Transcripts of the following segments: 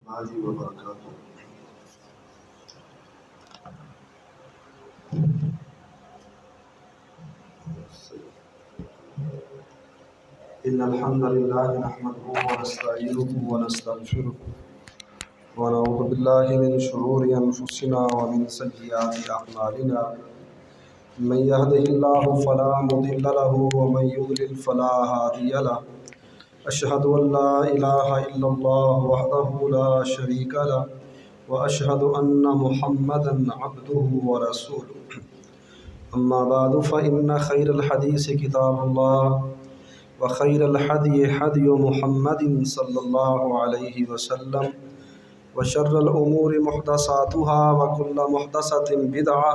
الله وبركاته. إن الحمد لله نحمده ونستعينه ونستغفره ونعوذ بالله من شرور أنفسنا ومن سيئات أعمالنا. من يهده الله فلا مضل له ومن يضلل فلا هادي له. أشهد أن لا إله إلا الله وحده لا شريك له وأشهد أن محمدا عبده ورسوله. أما بعد فإن خير الحديث كتاب الله وخير الهدي هدي محمد صلى الله عليه وسلم وشر الأمور محدثاتها وكل محدثة بدعة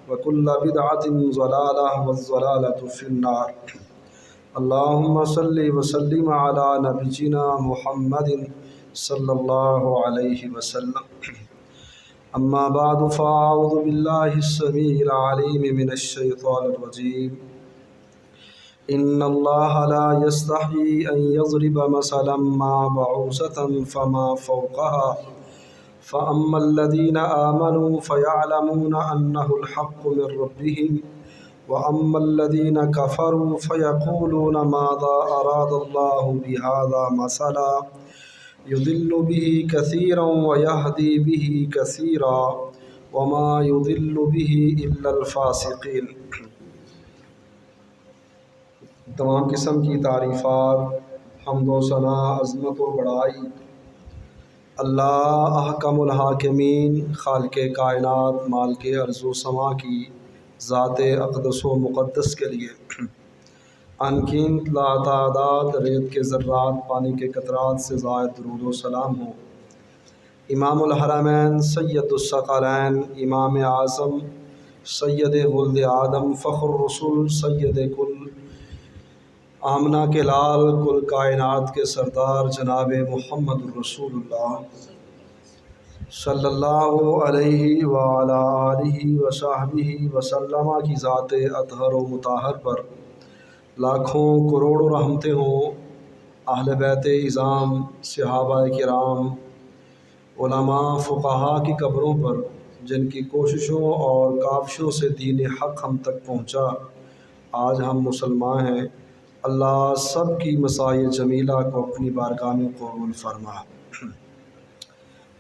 وكل بدعة ضلالة والضلالة في النار. اللهم صل وسلم على نبينا محمد صلى الله عليه وسلم. أما بعد فأعوذ بالله السميع العليم من الشيطان الرجيم. إن الله لا يستحيي أن يضرب مثلا ما بعوضة فما فوقها فأما الذين آمنوا فيعلمون أنه الحق من ربهم وأما الذين كفروا فيقولون ماذا أراد الله بهذا مثلا يضل به كثيرا ويهدي به كثيرا وما يضل به إلا الفاسقين. تمام قسم کی تعریفات، حمد و ثنا، عظمت و بڑائی اللہ احکم الحاکمین، خالق کائنات، مالک ارض و سما کی ذات اقدس و مقدس کے لیے انگنت لاتعداد ریت کے ذرات، پانی کے قطرات سے زائد درود و سلام ہو امام الحرمین سید الثقلین، امام اعظم سید ولد آدم، فخر الرسول، سید کل آمنہ کے لال، کل کائنات کے سردار جناب محمد الرسول اللہ صلی اللہ علیہ وعلی آلہ وصحبہ وسلم کی ذات اطہر و مطہر پر لاکھوں کروڑوں رحمتیں ہوں. اہل بیت اعظام، صحابہ کرام، علماء، فقہا کی قبروں پر جن کی کوششوں اور کاوشوں سے دین حق ہم تک پہنچا. آج ہم مسلمان ہیں. اللہ سب کی مساعی جمیلہ کو اپنی بارگاہ میں قبول فرما.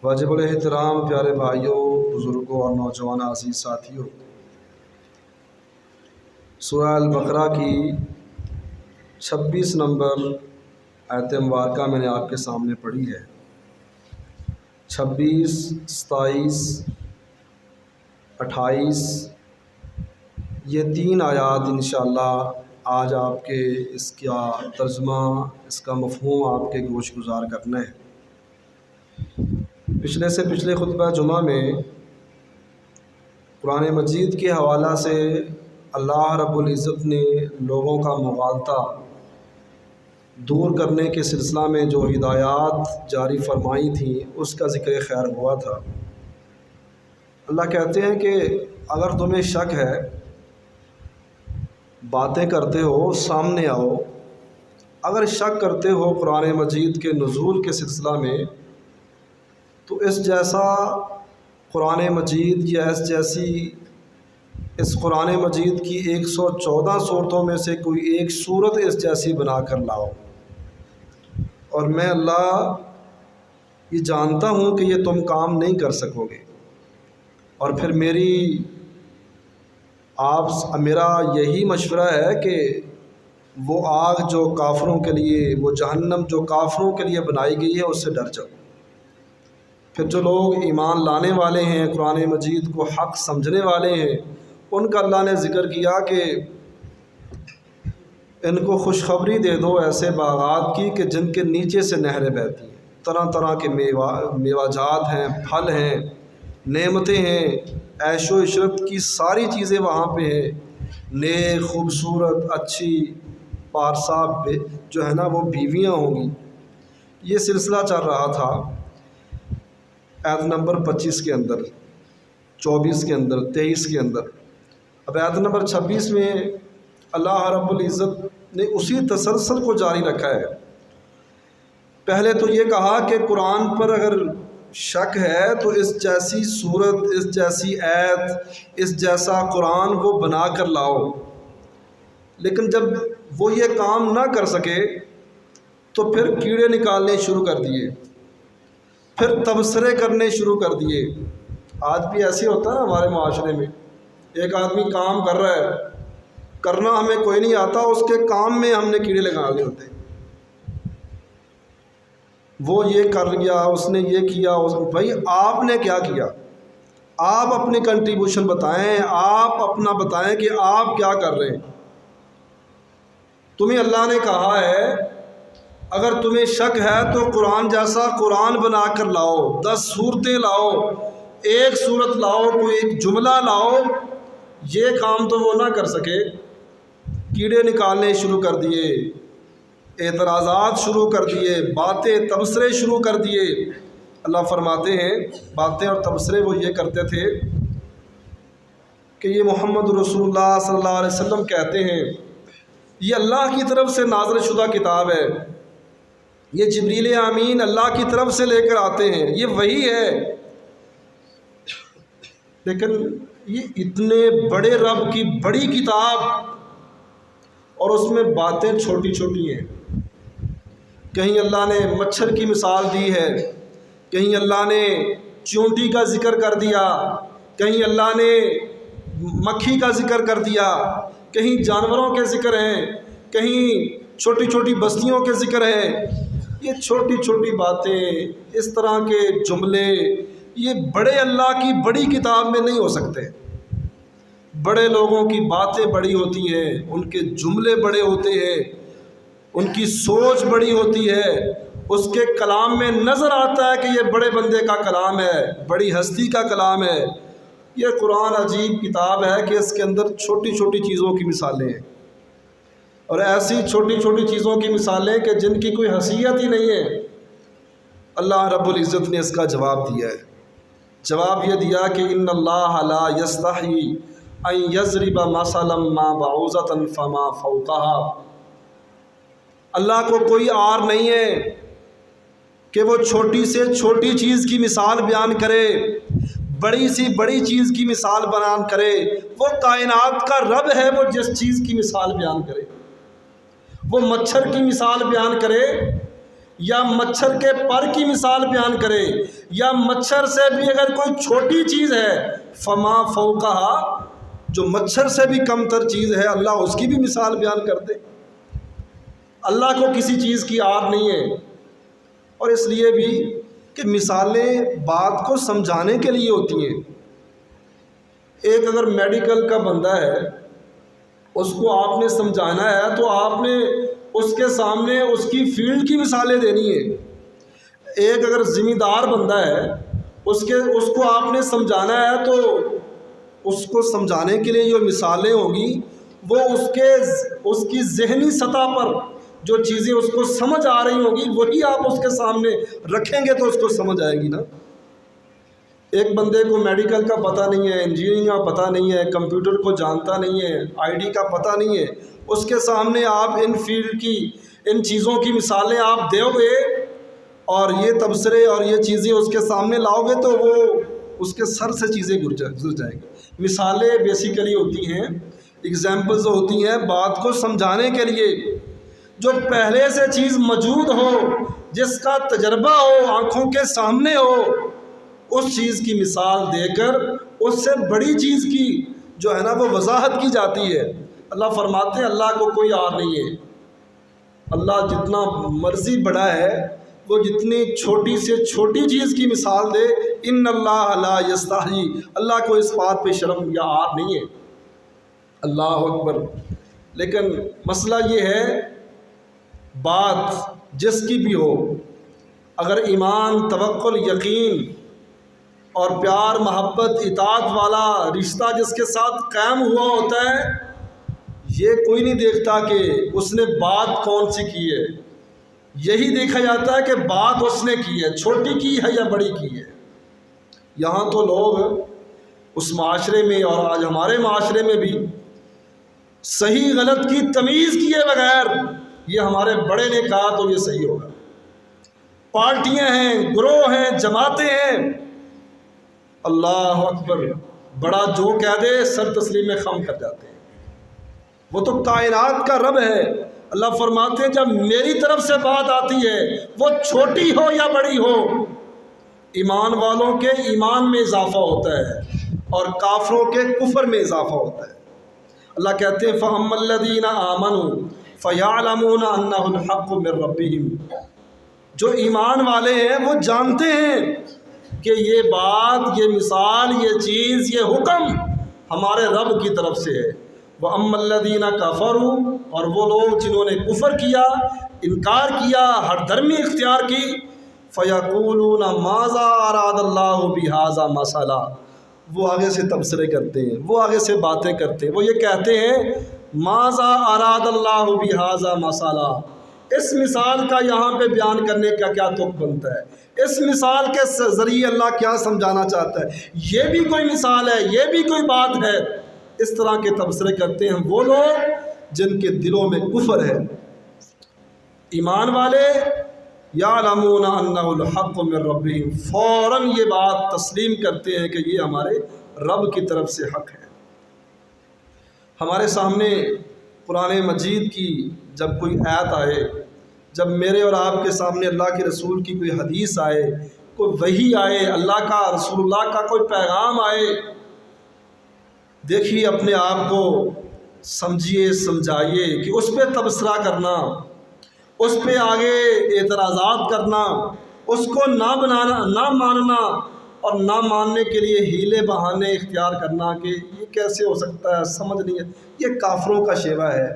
واجب الاحترام پیارے بھائیوں، بزرگوں اور نوجوان عزیز ساتھیوں، سورہ البقرہ کی 26 نمبر آیت مبارکہ میں نے آپ کے سامنے پڑھی ہے. 26، 27، 28 یہ 3 آیات انشاءاللہ آج آپ کے اس کا ترجمہ، اس کا مفہوم آپ کے گوش گزار کرنا ہے. پچھلے خطبہ جمعہ میں قرآن مجید کے حوالہ سے اللہ رب العزت نے لوگوں کا مغالطہ دور کرنے کے سلسلہ میں جو ہدایات جاری فرمائی تھیں اس کا ذکر خیر ہوا تھا. اللہ کہتے ہیں کہ اگر تمہیں شک ہے، باتیں کرتے ہو، سامنے آؤ. اگر شک کرتے ہو قرآن مجید کے نزول کے سلسلہ میں، تو اس جیسا قرآن مجید یا اس قرآن مجید کی 114 صورتوں میں سے کوئی ایک صورت اس جیسی بنا کر لاؤ، اور میں اللہ یہ جانتا ہوں کہ یہ تم کام نہیں کر سکو گے. اور پھر میرا یہی مشورہ ہے کہ وہ آگ جو کافروں کے لیے، وہ جہنم جو کافروں کے لیے بنائی گئی ہے، اس سے ڈر جاؤ. پھر جو لوگ ایمان لانے والے ہیں، قرآن مجید کو حق سمجھنے والے ہیں، ان کا اللہ نے ذکر کیا کہ ان کو خوشخبری دے دو ایسے باغات کی کہ جن کے نیچے سے نہریں بہتی ہیں. طرح طرح کے میوہ جات ہیں، پھل ہیں، نعمتیں ہیں، عیش و عشرت کی ساری چیزیں وہاں پہ ہیں. نیک، خوبصورت، اچھی، پارسا جو ہے نا وہ بیویاں ہوں گی. یہ سلسلہ چل رہا تھا آیت نمبر 25 کے اندر، 24 کے اندر، 23 کے اندر. اب آیت نمبر 26 میں اللہ رب العزت نے اسی تسلسل کو جاری رکھا ہے. پہلے تو یہ کہا کہ قرآن پر اگر شک ہے تو اس جیسی صورت، اس جیسی آیت، اس جیسا قرآن وہ بنا کر لاؤ۔ لیکن جب وہ یہ کام نہ کر سکے تو پھر کیڑے نکالنے شروع کر دیے، پھر تبصرے کرنے شروع کر دیے۔ آج بھی ایسے ہوتا ہے نا ہمارے معاشرے میں، ایک آدمی کام کر رہا ہے، کرنا ہمیں کوئی نہیں آتا، اس کے کام میں ہم نے کیڑے لگانے ہوتے ہیں۔ وہ یہ کر گیا، اس نے یہ کیا، بھائی آپ نے کیا کیا؟ آپ اپنی کنٹریبیوشن بتائیں، آپ اپنا بتائیں کہ آپ کیا کر رہے ہیں۔ تمہیں اللہ نے کہا ہے اگر تمہیں شک ہے تو قرآن جیسا قرآن بنا کر لاؤ، 10 صورتیں لاؤ، ایک صورت لاؤ، کوئی ایک جملہ لاؤ۔ یہ کام تو وہ نہ کر سکے، کیڑے نکالنے شروع کر دیے، اعتراضات شروع کر دیے، باتیں تبصرے شروع کر دیے۔ اللہ فرماتے ہیں باتیں اور تبصرے وہ یہ کرتے تھے کہ یہ محمد رسول اللہ صلی اللہ علیہ وسلم کہتے ہیں یہ اللہ کی طرف سے نازل شدہ کتاب ہے، یہ جبریل امین اللہ کی طرف سے لے کر آتے ہیں، یہ وحی ہے۔ لیکن یہ اتنے بڑے رب کی بڑی کتاب اور اس میں باتیں چھوٹی چھوٹی ہیں۔ کہیں اللہ نے مچھر کی مثال دی ہے، کہیں اللہ نے چیونٹی کا ذکر کر دیا، کہیں اللہ نے مکھی کا ذکر کر دیا، کہیں جانوروں کے ذکر ہیں، کہیں چھوٹی چھوٹی بستیوں کے ذکر ہیں۔ یہ چھوٹی چھوٹی باتیں، اس طرح کے جملے، یہ بڑے اللہ کی بڑی کتاب میں نہیں ہو سکتے۔ بڑے لوگوں کی باتیں بڑی ہوتی ہیں، ان کے جملے بڑے ہوتے ہیں، ان کی سوچ بڑی ہوتی ہے، اس کے کلام میں نظر آتا ہے کہ یہ بڑے بندے کا کلام ہے، بڑی ہستی کا کلام ہے۔ یہ قرآن عجیب کتاب ہے کہ اس کے اندر چھوٹی چھوٹی چیزوں کی مثالیں ہیں، اور ایسی چھوٹی چھوٹی چیزوں کی مثالیں کہ جن کی کوئی حیثیت ہی نہیں ہے۔ اللہ رب العزت نے اس کا جواب دیا ہے۔ جواب یہ دیا کہ ان اللہ لا یستحی ان یضرب مثلا ما بعوضۃ فما فوقها، اللہ کو کوئی عار نہیں ہے کہ وہ چھوٹی سے چھوٹی چیز کی مثال بیان کرے، بڑی سی بڑی چیز کی مثال بیان کرے۔ وہ کائنات کا رب ہے، وہ جس چیز کی مثال بیان کرے، وہ مچھر کی مثال بیان کرے یا مچھر کے پر کی مثال بیان کرے، یا مچھر سے بھی اگر کوئی چھوٹی چیز ہے فما فوقها، جو مچھر سے بھی کم تر چیز ہے، اللہ اس کی بھی مثال بیان کر دے۔ اللہ کو کسی چیز کی عار نہیں ہے۔ اور اس لیے بھی کہ مثالیں بات کو سمجھانے کے لیے ہوتی ہیں۔ ایک اگر میڈیکل کا بندہ ہے، اس کو آپ نے سمجھانا ہے تو آپ نے اس کے سامنے اس کی فیلڈ کی مثالیں دینی ہے۔ ایک اگر ذمہ دار بندہ ہے، اس کو آپ نے سمجھانا ہے تو اس کو سمجھانے کے لیے جو مثالیں ہوں گی وہ اس کی ذہنی سطح پر جو چیزیں اس کو سمجھ آ رہی ہوں گی وہی آپ اس کے سامنے رکھیں گے تو اس کو سمجھ آئے گی نا۔ ایک بندے کو میڈیکل کا پتہ نہیں ہے، انجینئرنگ کا پتہ نہیں ہے، کمپیوٹر کو جانتا نہیں ہے، آئی ڈی کا پتہ نہیں ہے، اس کے سامنے آپ ان فیلڈ کی ان چیزوں کی مثالیں آپ دو گے اور یہ تبصرے اور یہ چیزیں اس کے سامنے لاؤ گے تو وہ اس کے سر سے چیزیں گزر جائیں گی۔ مثالیں بیسیکلی ہوتی ہیں، ایگزامپلز ہوتی ہیں بات کو سمجھانے کے لیے، جو پہلے سے چیز موجود ہو، جس کا تجربہ ہو، آنکھوں کے سامنے ہو، اس چیز کی مثال دے کر اس سے بڑی چیز کی جو ہے نا وہ وضاحت کی جاتی ہے۔ اللہ فرماتے ہیں اللہ کو کوئی عار نہیں ہے۔ اللہ جتنا مرضی بڑا ہے، وہ جتنی چھوٹی سے چھوٹی چیز کی مثال دے، ان اللہ لا یستحی، اللہ کو اس بات پہ شرم یا عار نہیں ہے۔ اللہ اکبر۔ لیکن مسئلہ یہ ہے بات جس کی بھی ہو، اگر ایمان، توکل، یقین اور پیار، محبت، اطاعت والا رشتہ جس کے ساتھ قائم ہوا ہوتا ہے، یہ کوئی نہیں دیکھتا کہ اس نے بات کون سی کی ہے، یہی دیکھا جاتا ہے کہ بات اس نے کی ہے، چھوٹی کی ہے یا بڑی کی ہے۔ یہاں تو لوگ اس معاشرے میں اور آج ہمارے معاشرے میں بھی صحیح غلط کی تمیز کیے بغیر یہ ہمارے بڑے نے کہا تو یہ صحیح ہوگا، پارٹیاں ہیں، گروہ ہیں، جماعتیں ہیں، اللہ اکبر، بڑا جو کہہ دے سر تسلیم خم کر جاتے ہیں۔ وہ تو کائنات کا رب ہے۔ اللہ فرماتے ہیں جب میری طرف سے بات آتی ہے، وہ چھوٹی ہو یا بڑی ہو، ایمان والوں کے ایمان میں اضافہ ہوتا ہے اور کافروں کے کفر میں اضافہ ہوتا ہے۔ اللہ کہتے ہیں فَأَمَّا الَّذِينَ آمَنُوا فَيَعْلَمُونَ أَنَّهُ الْحَقُّ مِنْ رَبِّهِمْ، جو ایمان والے ہیں وہ جانتے ہیں کہ یہ بات، یہ مثال، یہ چیز، یہ حکم ہمارے رب کی طرف سے ہے۔ وَأَمَّا الَّذِينَ كَفَرُوا، اور وہ لوگ جنہوں نے کفر کیا، انکار کیا، ہر درمی اختیار کی، فَيَقُولُونَ مَاذَا أَرَادَ اللَّهُ بِهَذَا مَثَلًا، وہ آگے سے تبصرے کرتے ہیں، وہ آگے سے باتیں کرتے ہیں، وہ یہ کہتے ہیں مَاذَا أَرَادَ اللَّهُ بِهَذَا مَثَلًا، اس مثال کا یہاں پہ بیان کرنے کا کیا تک بنتا ہے، اس مثال کے ذریعے اللہ کیا سمجھانا چاہتا ہے، یہ بھی کوئی مثال ہے، یہ بھی کوئی بات ہے۔ اس طرح کے تبصرے کرتے ہیں وہ لوگ جن کے دلوں میں کفر ہے۔ ایمان والے یعلمون انہ الحق من ربہم، فوراً یہ بات تسلیم کرتے ہیں کہ یہ ہمارے رب کی طرف سے حق ہے۔ ہمارے سامنے قرآن مجید کی جب کوئی آیت آئے، جب میرے اور آپ کے سامنے اللہ کے رسول کی کوئی حدیث آئے، کوئی وحی آئے، اللہ کا، رسول اللہ کا کوئی پیغام آئے، دیکھیے اپنے آپ کو سمجھیے، سمجھائیے کہ اس پہ تبصرہ کرنا، اس پہ آگے اعتراضات کرنا، اس کو نہ بنانا، نہ ماننا اور نہ ماننے کے لیے ہیلے بہانے اختیار کرنا کہ یہ کیسے ہو سکتا ہے، سمجھ نہیں ہے، یہ کافروں کا شیوہ ہے۔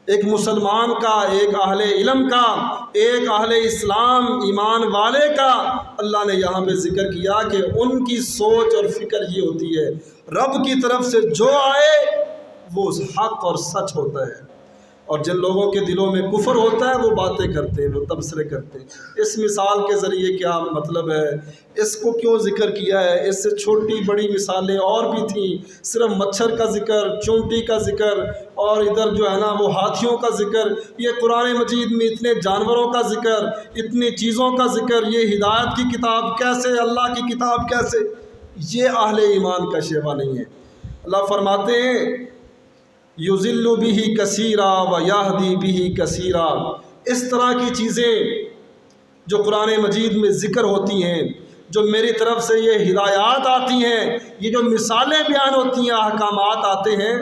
ایک مسلمان کا، ایک اہل علم کا، ایک اہل اسلام ایمان والے کا اللہ نے یہاں پہ ذکر کیا کہ ان کی سوچ اور فکر یہ ہوتی ہے رب کی طرف سے جو آئے وہ حق اور سچ ہوتا ہے، اور جن لوگوں کے دلوں میں کفر ہوتا ہے وہ باتیں کرتے ہیں، وہ تبصرے کرتے ہیں۔ اس مثال کے ذریعے کیا مطلب ہے، اس کو کیوں ذکر کیا ہے، اس سے چھوٹی بڑی مثالیں اور بھی تھیں، صرف مچھر کا ذکر، چونٹی کا ذکر، اور ادھر جو ہے نا وہ ہاتھیوں کا ذکر، یہ قرآن مجید میں اتنے جانوروں کا ذکر، اتنی چیزوں کا ذکر، یہ ہدایت کی کتاب کیسے، اللہ کی کتاب کیسے، یہ اہل ایمان کا شیوہ نہیں ہے۔ اللہ فرماتے ہیں یُضِلُّ بِهِ کثیرا وَیَہْدِی بِهِ کثیرا، اس طرح کی چیزیں جو قرآن مجید میں ذکر ہوتی ہیں، جو میری طرف سے یہ ہدایات آتی ہیں، یہ جو مثالیں بیان ہوتی ہیں، احکامات آتے ہیں،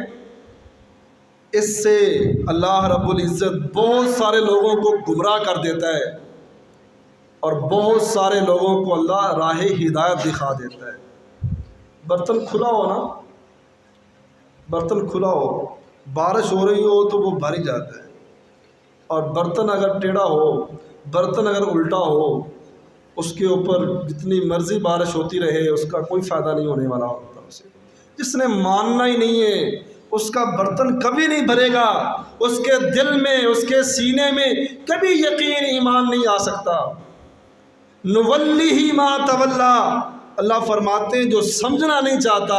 اس سے اللہ رب العزت بہت سارے لوگوں کو گمراہ کر دیتا ہے اور بہت سارے لوگوں کو اللہ راہ ہدایت دکھا دیتا ہے۔ برتن کھلا ہو نا، برتن کھلا ہو، بارش ہو رہی ہو تو وہ بھر ہی جاتا ہے، اور برتن اگر ٹیڑھا ہو، برتن اگر الٹا ہو، اس کے اوپر جتنی مرضی بارش ہوتی رہے اس کا کوئی فائدہ نہیں ہونے والا ہوتا اسے۔ جس نے ماننا ہی نہیں ہے اس کا برتن کبھی نہیں بھرے گا، اس کے دل میں، اس کے سینے میں کبھی یقین، ایمان نہیں آ سکتا۔ نُوَلِّهِ مَا تَوَلَّىٰ، اللہ فرماتے ہیں جو سمجھنا نہیں چاہتا،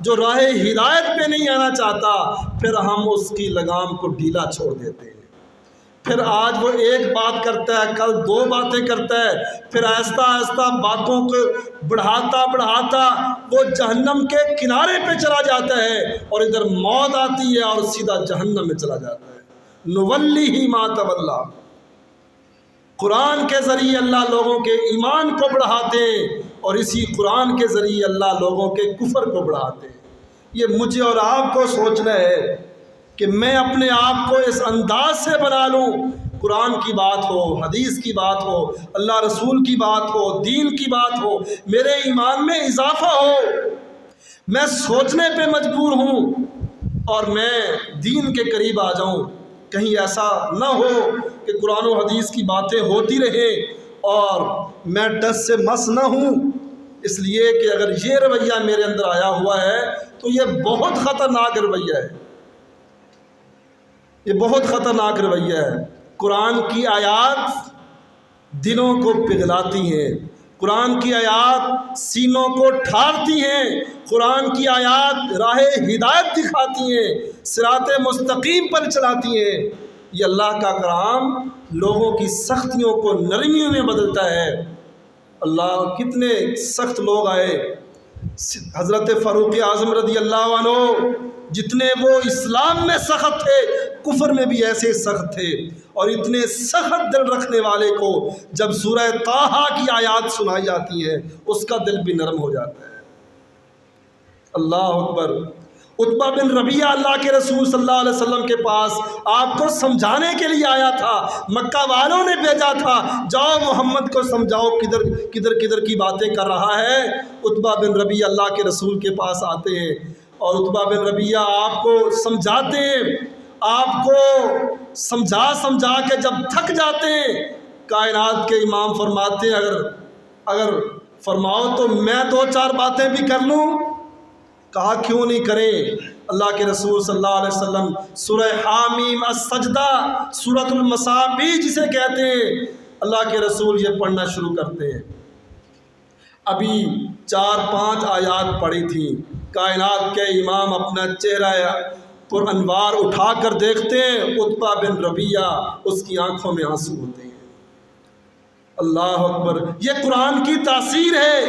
جو راہ ہدایت پہ نہیں آنا چاہتا، پھر ہم اس کی لگام کو ڈھیلا چھوڑ دیتے ہیں۔ پھر آج وہ ایک بات کرتا ہے، کل دو باتیں کرتا ہے، پھر آہستہ آہستہ باتوں کو بڑھاتا بڑھاتا وہ جہنم کے کنارے پہ چلا جاتا ہے، اور ادھر موت آتی ہے اور سیدھا جہنم میں چلا جاتا ہے۔ نُوَلِّهِ مَا تَوَلَّىٰ، قرآن کے ذریعے اللہ لوگوں کے ایمان کو بڑھاتے ہیں، اور اسی قرآن کے ذریعے اللہ لوگوں کے کفر کو بڑھاتے ہیں۔ یہ مجھے اور آپ کو سوچنا ہے کہ میں اپنے آپ کو اس انداز سے بنا لوں، قرآن کی بات ہو، حدیث کی بات ہو، اللہ رسول کی بات ہو، دین کی بات ہو، میرے ایمان میں اضافہ ہو، میں سوچنے پہ مجبور ہوں اور میں دین کے قریب آ جاؤں۔ کہیں ایسا نہ ہو کہ قرآن و حدیث کی باتیں ہوتی رہیں اور میں ڈس سے مس نہ ہوں، اس لیے کہ اگر یہ رویہ میرے اندر آیا ہوا ہے تو یہ بہت خطرناک رویہ ہے، یہ بہت خطرناک رویہ ہے۔ قرآن کی آیات دلوں کو پگھلاتی ہیں، قرآن کی آیات سینوں کو ٹھارتی ہیں، قرآن کی آیات راہ ہدایت دکھاتی ہیں، صراط مستقیم پر چلاتی ہیں، یہ اللہ کا کرام لوگوں کی سختیوں کو نرمیوں میں بدلتا ہے۔ اللہ کتنے سخت لوگ آئے، حضرت فاروق اعظم رضی اللہ عنہ جتنے وہ اسلام میں سخت تھے کفر میں بھی ایسے سخت تھے، اور اتنے سخت دل رکھنے والے کو جب سورہ طٰہٰ کی آیات سنائی جاتی ہیں اس کا دل بھی نرم ہو جاتا ہے۔ اللہ اکبر۔ عتبہ بن ربیعہ اللہ کے رسول صلی اللہ علیہ وسلم کے پاس آپ کو سمجھانے کے لیے آیا تھا، مکہ والوں نے بھیجا تھا جاؤ محمد کو سمجھاؤ کدھر کی باتیں کر رہا ہے۔ عتبہ بن ربیعہ اللہ کے رسول کے پاس آتے ہیں اور عتبہ بن ربیعہ آپ کو سمجھاتے ہیں، آپ کو سمجھا کے جب تھک جاتے ہیں کائنات کے امام فرماتے ہیں اگر فرماؤ تو میں 2-4 باتیں بھی کر لوں۔ کہا کیوں نہیں کریں؟ اللہ کے رسول صلی اللہ علیہ وسلم سورہ حامیم السجدہ، سورۃ المصابیح جسے کہتے ہیں، اللہ کے رسول یہ پڑھنا شروع کرتے ہیں۔ ابھی 4-5 آیات پڑھی تھیں، کائنات کے امام اپنا چہرہ پر انوار اٹھا کر دیکھتے ہیں، عتبہ بن ربیعہ اس کی آنکھوں میں آنسو ہوتے ہیں۔ اللہ اکبر۔ یہ قرآن کی تاثیر ہے،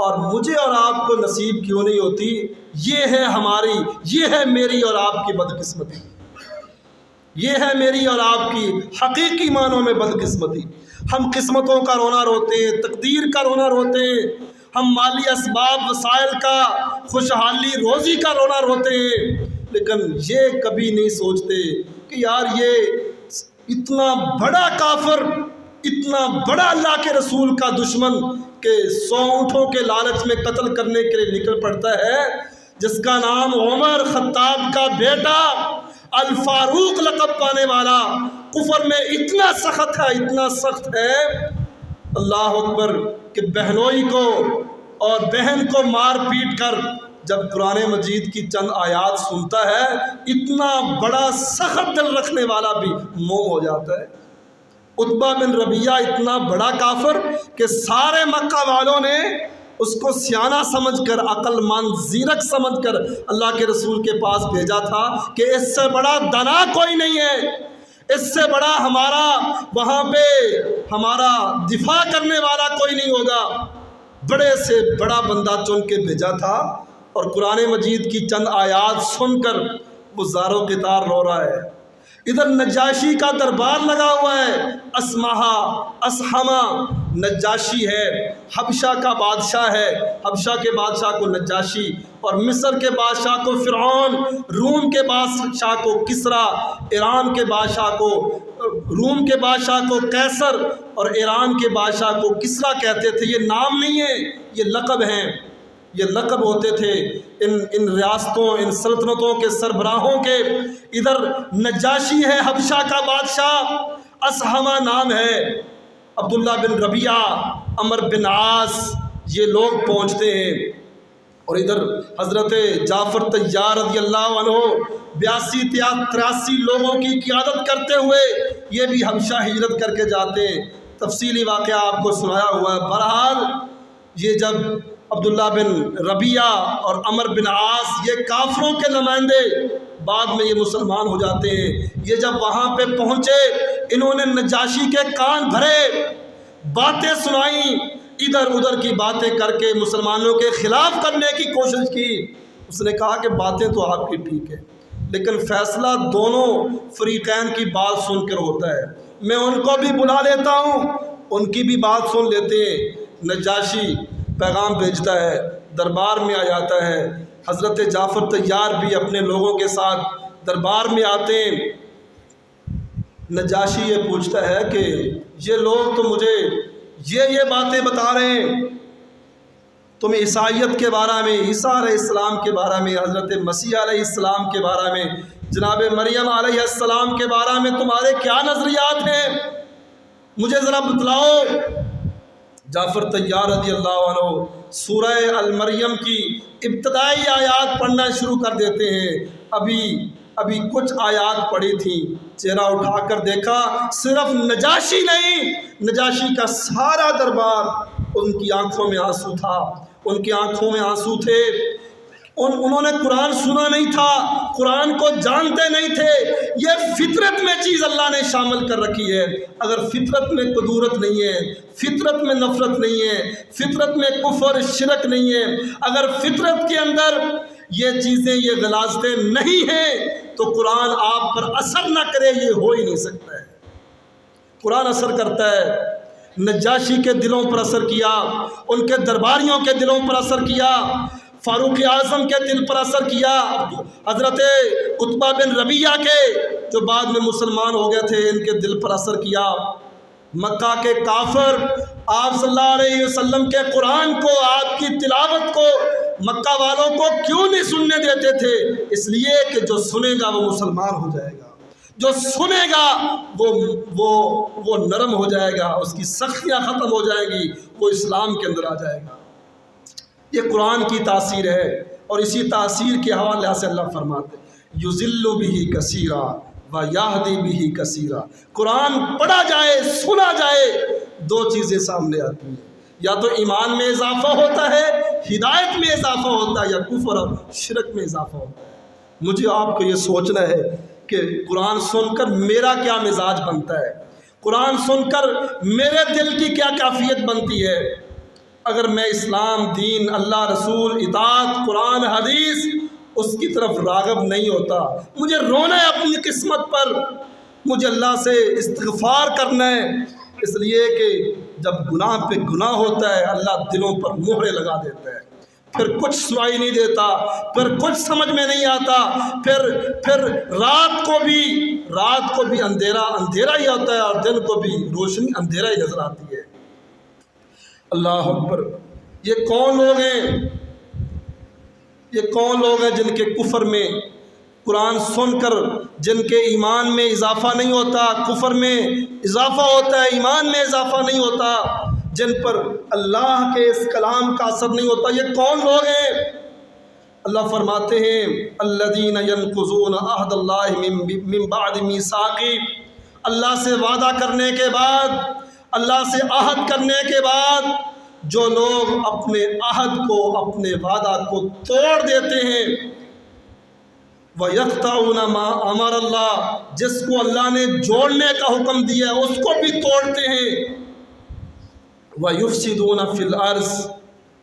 اور مجھے اور آپ کو نصیب کیوں نہیں ہوتی؟ یہ ہے میری اور آپ کی بدقسمتی، یہ ہے میری اور آپ کی حقیقی معنوں میں بدقسمتی۔ ہم قسمتوں کا رونا روتے ہیں، تقدیر کا رونا روتے ہیں، ہم مالی اسباب وسائل کا، خوشحالی روزی کا رونا روتے ہیں، لیکن یہ کبھی نہیں سوچتے کہ یار یہ اتنا بڑا کافر، اتنا بڑا اللہ کے رسول کا دشمن کہ 100 اونٹوں کے لالچ میں قتل کرنے کے لیے نکل پڑتا ہے، جس کا نام عمر خطاب کا بیٹا الفاروق لقب پانے والا کفر میں اتنا سخت ہے، اللہ اکبر، کہ بہنوئی کو اور بہن کو مار پیٹ کر جب قرآن مجید کی چند آیات سنتا ہے اتنا بڑا سخت دل رکھنے والا بھی موم ہو جاتا ہے۔ عتبہ بن ربیعہ اتنا بڑا کافر کہ سارے مکہ والوں نے اس کو سیانہ سمجھ کر، عقل مند، زیرک سمجھ کر اللہ کے رسول کے پاس بھیجا تھا کہ اس سے بڑا دانا کوئی نہیں ہے، اس سے بڑا وہاں پہ ہمارا دفاع کرنے والا کوئی نہیں ہوگا۔ بڑے سے بڑا بندہ چن کے بھیجا تھا، اور قرآن مجید کی چند آیات سن کر وہ زاروں کے تار رو رہا ہے۔ ادھر نجاشی کا دربار لگا ہوا ہے، اسحمہ نجاشی ہے، حبشہ کا بادشاہ ہے، حبشہ کے بادشاہ کو نجاشی، اور مصر کے بادشاہ کو فرعون، روم کے بادشاہ کو کسریٰ، ایران کے بادشاہ کو، روم کے بادشاہ کو قیصر اور ایران کے بادشاہ کو کسریٰ کہتے تھے۔ یہ نام نہیں ہے، یہ لقب ہیں، یہ لقب ہوتے تھے ان ریاستوں، ان سلطنتوں کے سربراہوں کے۔ ادھر نجاشی ہے حبشہ کا بادشاہ، اسحمہ نام ہے، عبداللہ بن ربیعہ، عمر بن عاص، یہ لوگ پہنچتے ہیں، اور ادھر حضرت جعفر طیار رضی اللہ عنہ 82-83 لوگوں کی قیادت کرتے ہوئے یہ بھی حبشہ ہجرت کر کے جاتے ہیں۔ تفصیلی واقعہ آپ کو سنایا ہوا ہے۔ بہرحال یہ جب عبداللہ بن ربیعہ اور عمر بن عاص، یہ کافروں کے نمائندے، بعد میں یہ مسلمان ہو جاتے ہیں، یہ جب وہاں پہ پہنچے انہوں نے نجاشی کے کان بھرے، باتیں سنائیں، ادھر ادھر کی باتیں کر کے مسلمانوں کے خلاف کرنے کی کوشش کی۔ اس نے کہا کہ باتیں تو آپ کی ٹھیک ہے، لیکن فیصلہ دونوں فریقین کی بات سن کر ہوتا ہے، میں ان کو بھی بلا لیتا ہوں، ان کی بھی بات سن لیتے ہیں۔ نجاشی پیغام بھیجتا ہے، دربار میں آ جاتا ہے، حضرت جعفر طیار بھی اپنے لوگوں کے ساتھ دربار میں آتے ہیں۔ نجاشی یہ پوچھتا ہے کہ یہ لوگ تو مجھے یہ باتیں بتا رہے ہیں، تم عیسائیت کے بارے میں، عیسیٰ علیہ السلام کے بارے میں، حضرت مسیح علیہ السلام کے بارے میں، جناب مریم علیہ السلام کے بارے میں تمہارے کیا نظریات ہیں؟ مجھے ذرا بتلاؤ۔ جعفر طیار رضی اللہ عنہ سورہ المریم کی ابتدائی آیات پڑھنا شروع کر دیتے ہیں۔ ابھی کچھ آیات پڑھی تھیں، چہرہ اٹھا کر دیکھا، صرف نجاشی نہیں، نجاشی کا سارا دربار، ان کی آنکھوں میں آنسو تھا، ان کی آنکھوں میں آنسو تھے۔ انہوں نے قرآن سنا نہیں تھا، قرآن کو جانتے نہیں تھے۔ یہ فطرت میں چیز اللہ نے شامل کر رکھی ہے۔ اگر فطرت میں قدورت نہیں ہے، فطرت میں نفرت نہیں ہے، فطرت میں کفر شرک نہیں ہے، اگر فطرت کے اندر یہ چیزیں، یہ غلاظتیں نہیں ہیں، تو قرآن آپ پر اثر نہ کرے، یہ ہو ہی نہیں سکتا ہے۔ قرآن اثر کرتا ہے۔ نجاشی کے دلوں پر اثر کیا، ان کے درباریوں کے دلوں پر اثر کیا، فاروق اعظم کے دل پر اثر کیا، حضرت عتبہ بن ربیعہ کے جو بعد میں مسلمان ہو گئے تھے، ان کے دل پر اثر کیا۔ مکہ کے کافر آپ صلی اللہ علیہ وسلم کے قرآن کو، آپ کی تلاوت کو مکہ والوں کو کیوں نہیں سننے دیتے تھے؟ اس لیے کہ جو سنے گا وہ مسلمان ہو جائے گا، جو سنے گا وہ نرم ہو جائے گا، اس کی سختیاں ختم ہو جائیں گی، وہ اسلام کے اندر آ جائے گا۔ یہ قرآن کی تاثیر ہے، اور اسی تاثیر کے حوالے سے اللہ فرماتے یُذِلُّ بِهِ کثیرا وَیَہْدِی بِهِ کثیرا۔ قرآن پڑھا جائے، سنا جائے، دو چیزیں سامنے آتی ہیں، یا تو ایمان میں اضافہ ہوتا ہے، ہدایت میں اضافہ ہوتا ہے، یا کفر اور شرک میں اضافہ ہوتا ہے۔ مجھے آپ کو یہ سوچنا ہے کہ قرآن سن کر میرا کیا مزاج بنتا ہے، قرآن سن کر میرے دل کی کیا کیفیت بنتی ہے۔ اگر میں اسلام، دین، اللہ، رسول، اطاعت، قرآن، حدیث، اس کی طرف راغب نہیں ہوتا، مجھے رونا ہے اپنی قسمت پر، مجھے اللہ سے استغفار کرنا ہے، اس لیے کہ جب گناہ پہ گناہ ہوتا ہے اللہ دلوں پر مہرے لگا دیتا ہے، پھر کچھ سنائی نہیں دیتا، پھر کچھ سمجھ میں نہیں آتا، پھر رات کو بھی اندھیرا ہی ہوتا ہے، اور دن کو بھی روشنی اندھیرا ہی نظر آتی ہے۔ اللہ اکبر۔ یہ کون لوگ ہیں جن کے کفر میں قرآن سن کر جن کے ایمان میں اضافہ نہیں ہوتا، کفر میں اضافہ ہوتا ہے، ایمان میں اضافہ نہیں ہوتا، جن پر اللہ کے اس کلام کا اثر نہیں ہوتا، یہ کون لوگ ہیں؟ اللہ فرماتے ہیں الذین ینقضون عہد اللہ من بعد میثاقہ، اللہ سے وعدہ کرنے کے بعد، اللہ سے عہد کرنے کے بعد جو لوگ اپنے عہد کو، اپنے وعدہ کو توڑ دیتے ہیں، وَيَقْطَعُونَ مَا أَمَرَ اللَّهُ، جس کو اللہ نے جوڑنے کا حکم دیا ہے اس کو بھی توڑتے ہیں، وَيُفْسِدُونَ فِي الْأَرْضِ،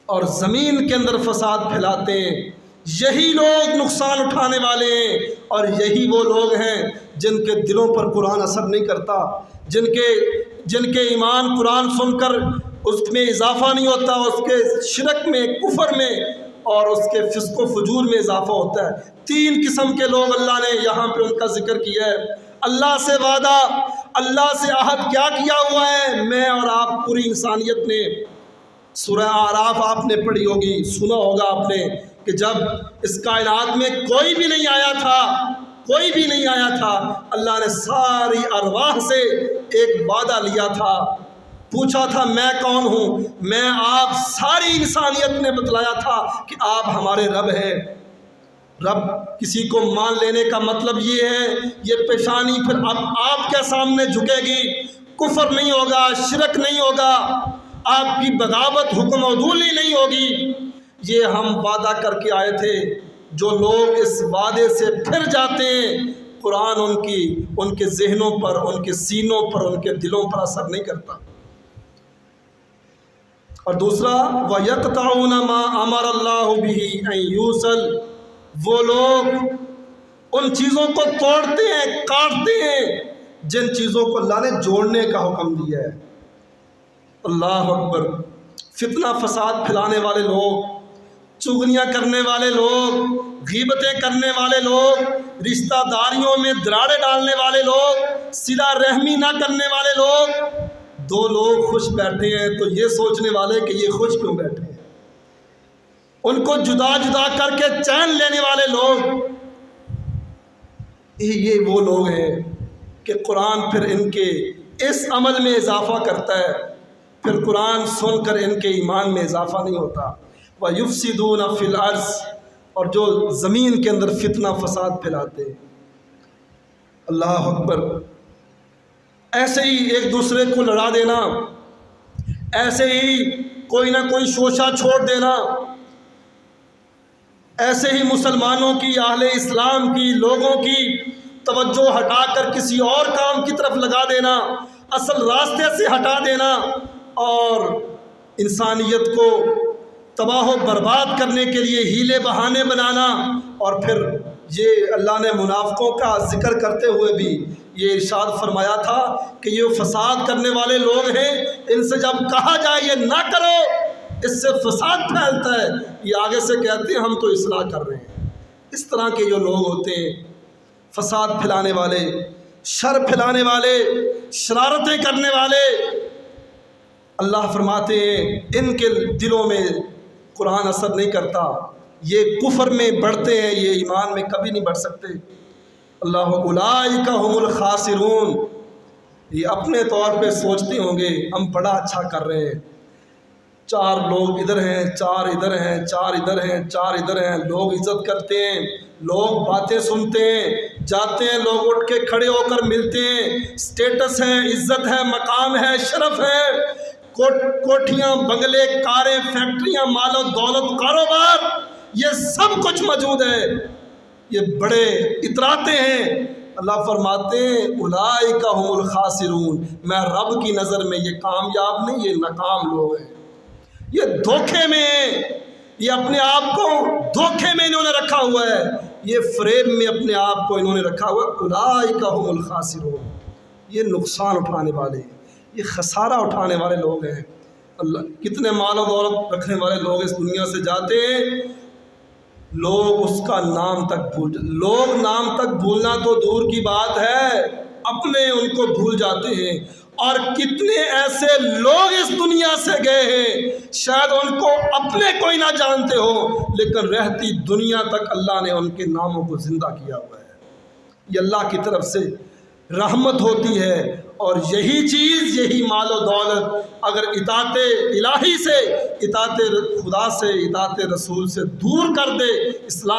اور زمین کے اندر فساد پھیلاتے ہیں۔ یہی لوگ نقصان اٹھانے والے ہیں، اور یہی وہ لوگ ہیں جن کے دلوں پر قرآن اثر نہیں کرتا، جن کے ایمان قرآن سن کر اس میں اضافہ نہیں ہوتا، اس کے شرک میں، کفر میں، اور اس کے فسق و فجور میں اضافہ ہوتا ہے۔ تین قسم کے لوگ اللہ نے یہاں پہ ان کا ذکر کیا ہے۔ اللہ سے وعدہ، اللہ سے عہد کیا کیا ہوا ہے؟ میں اور آپ پوری انسانیت نے، سورہ اعراف آپ نے پڑھی ہوگی، سنا ہوگا آپ نے، کہ جب اس کائنات میں کوئی بھی نہیں آیا تھا، اللہ نے ساری ارواح سے ایک وعدہ لیا تھا، پوچھا تھا میں کون ہوں، میں آپ، ساری انسانیت نے بتلایا تھا کہ آپ ہمارے رب ہیں۔ رب کسی کو مان لینے کا مطلب یہ ہے، یہ پیشانی پھر اب آپ کے سامنے جھکے گی، کفر نہیں ہوگا، شرک نہیں ہوگا، آپ کی بغاوت، حکم عدولی نہیں ہوگی۔ یہ ہم وعدہ کر کے آئے تھے۔ جو لوگ اس وعدے سے پھر جاتے ہیں، قرآن ان کے ذہنوں پر، ان کے سینوں پر، ان کے دلوں پر اثر نہیں کرتا۔ اور دوسرا وَيَقْطَعُونَ مَا أَمَرَ اللَّهُ بِهِ أَن يُوصَلَ، وہ لوگ ان چیزوں کو توڑتے ہیں، کاٹتے ہیں جن چیزوں کو اللہ نے جوڑنے کا حکم دیا ہے۔ اللہ اکبر۔ فتنہ فساد پھیلانے والے لوگ، چغلیاں کرنے والے لوگ، غیبتیں کرنے والے لوگ، رشتہ داریوں میں دراڑیں ڈالنے والے لوگ، صلہ رحمی نہ کرنے والے لوگ، دو لوگ خوش بیٹھے ہیں تو یہ سوچنے والے کہ یہ خوش کیوں بیٹھے ہیں، ان کو جدا جدا کر کے چین لینے والے لوگ، یہ وہ لوگ ہیں کہ قرآن پھر ان کے اس عمل میں اضافہ کرتا ہے، پھر قرآن سن کر ان کے ایمان میں اضافہ نہیں ہوتا۔ وَيُفْسِدُونَ فِي الْأَرْضِ، اور جو زمین کے اندر فتنہ فساد پھیلاتے ہیں۔ اللہ اکبر۔ ایسے ہی ایک دوسرے کو لڑا دینا، ایسے ہی کوئی نہ کوئی شوشہ چھوڑ دینا، ایسے ہی مسلمانوں کی، اہل اسلام کی، لوگوں کی توجہ ہٹا کر کسی اور کام کی طرف لگا دینا، اصل راستے سے ہٹا دینا اور انسانیت کو تباہ و برباد کرنے کے لیے ہیلے بہانے بنانا۔ اور پھر یہ اللہ نے منافقوں کا ذکر کرتے ہوئے بھی یہ ارشاد فرمایا تھا کہ یہ فساد کرنے والے لوگ ہیں، ان سے جب کہا جائے یہ نہ کرو، اس سے فساد پھیلتا ہے، یہ آگے سے کہتے ہیں ہم تو اصلاح کر رہے ہیں۔ اس طرح کے جو لوگ ہوتے ہیں، فساد پھیلانے والے، شر پھیلانے والے، شرارتیں کرنے والے، اللہ فرماتے ہیں ان کے دلوں میں قرآن اثر نہیں کرتا، یہ کفر میں بڑھتے ہیں، یہ ایمان میں کبھی نہیں بڑھ سکتے۔ اللہ اولئک هم الخاسرون، یہ اپنے طور پہ سوچتے ہوں گے ہم بڑا اچھا کر رہے ہیں، 4 لوگ ادھر ہیں، 4 ادھر ہیں، 4 ادھر ہیں، 4 ادھر ہیں، لوگ عزت کرتے ہیں، لوگ باتیں سنتے ہیں، جاتے ہیں لوگ اٹھ کے کھڑے ہو کر ملتے ہیں، سٹیٹس ہے، عزت ہے، مقام ہے، شرف ہے، کوٹھیاں، بنگلے، کاریں، فیکٹریاں، مال و دولت، کاروبار، یہ سب کچھ موجود ہے، یہ بڑے اتراتے ہیں۔ اللہ فرماتے ہیں اولئک هم الخاسرون، میں رب کی نظر میں یہ کامیاب نہیں، یہ ناکام لوگ ہیں، یہ دھوکے میں ہیں، یہ اپنے آپ کو دھوکے میں انہوں نے رکھا ہوا ہے، یہ فریب میں اپنے آپ کو انہوں نے رکھا ہوا ہے۔ اولئک هم الخاسرون، یہ نقصان اٹھانے والے ہیں، یہ خسارہ اٹھانے والے لوگ ہیں۔ اللہ کتنے مال و دولت رکھنے والے لوگ اس دنیا سے جاتے ہیں، لوگ اس کا نام تک لوگ نام تک بھولنا تو دور کی بات ہے، اپنے ان کو بھول جاتے ہیں۔ اور کتنے ایسے لوگ اس دنیا سے گئے ہیں، شاید ان کو اپنے کوئی نہ جانتے ہو، لیکن رہتی دنیا تک اللہ نے ان کے ناموں کو زندہ کیا ہوا ہے۔ یہ اللہ کی طرف سے رحمت ہوتی ہے، اور یہی چیز، یہی مال و دولت اگر اطاعت الہی سے، اطاعت خدا سے، اطاعت رسول سے دور کر دے، اسلام